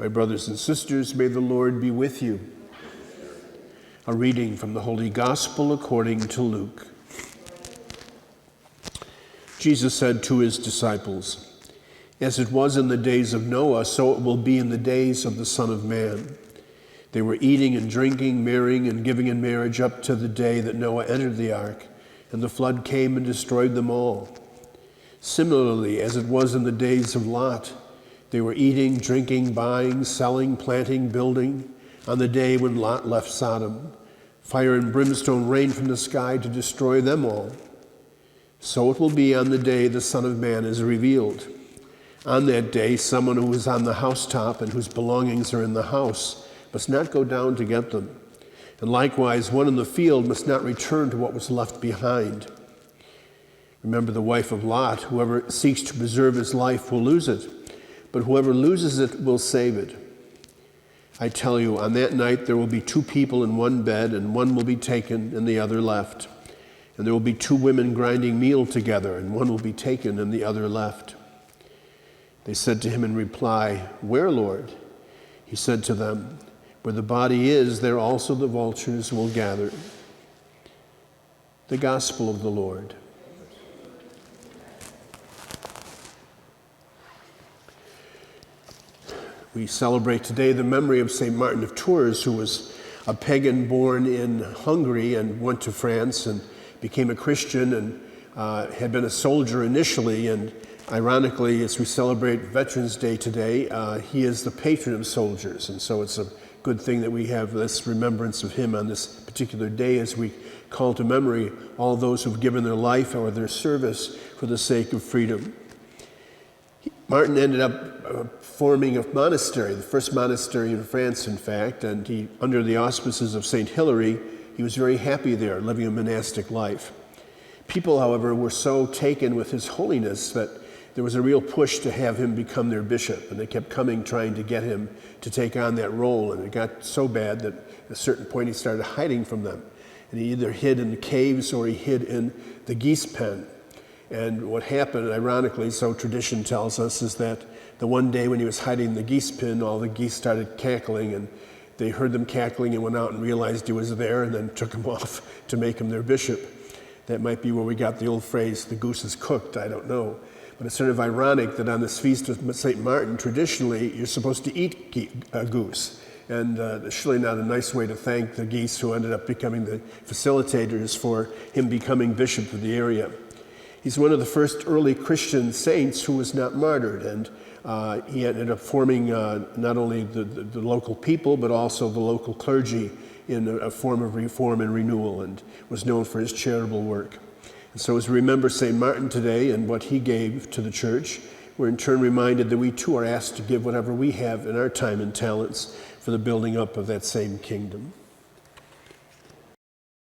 My brothers and sisters, may the Lord be with you. A reading from the Holy Gospel according to Luke. Jesus said to his disciples, "As it was in the days of Noah, so it will be in the days of the Son of Man. They were eating and drinking, marrying and giving in marriage up to the day that Noah entered the ark, and the flood came and destroyed them all. Similarly, as it was in the days of Lot, they were eating, drinking, buying, selling, planting, building, on the day when Lot left Sodom. Fire and brimstone rained from the sky to destroy them all. So it will be on the day the Son of Man is revealed. On that day, someone who is on the housetop and whose belongings are in the house must not go down to get them. And likewise, one in the field must not return to what was left behind. Remember the wife of Lot. Whoever seeks to preserve his life will lose it, but whoever loses it will save it. I tell you, on that night there will be two people in one bed, and one will be taken and the other left. And there will be two women grinding meal together, and one will be taken and the other left." They said to him in reply, "Where, Lord?" He said to them, "Where the body is, there also the vultures will gather." The Gospel of the Lord. We celebrate today the memory of St. Martin of Tours, who was a pagan born in Hungary and went to France and became a Christian and had been a soldier initially. And ironically, as we celebrate Veterans Day today, he is the patron of soldiers. And so it's a good thing that we have this remembrance of him on this particular day as we call to memory all those who've given their life or their service for the sake of freedom. Martin ended up forming a monastery, the first monastery in France, in fact, and he, under the auspices of St. Hilary, he was very happy there, living a monastic life. People, however, were so taken with his holiness that there was a real push to have him become their bishop, and they kept coming trying to get him to take on that role, and it got so bad that at a certain point he started hiding from them. And he either hid in the caves or he hid in the geese pen. And what happened, ironically, so tradition tells us, is that the one day when he was hiding in the geese pen, all the geese started cackling, and they heard them cackling and went out and realized he was there and then took him off to make him their bishop. That might be where we got the old phrase, "the goose is cooked," I don't know. But it's sort of ironic that on this feast of St. Martin, traditionally, you're supposed to eat a goose. And it's surely not a nice way to thank the geese who ended up becoming the facilitators for him becoming bishop of the area. He's one of the first early Christian saints who was not martyred, and he ended up forming not only the local people, but also the local clergy in a form of reform and renewal, and was known for his charitable work. And so as we remember St. Martin today and what he gave to the church, we're in turn reminded that we too are asked to give whatever we have in our time and talents for the building up of that same kingdom.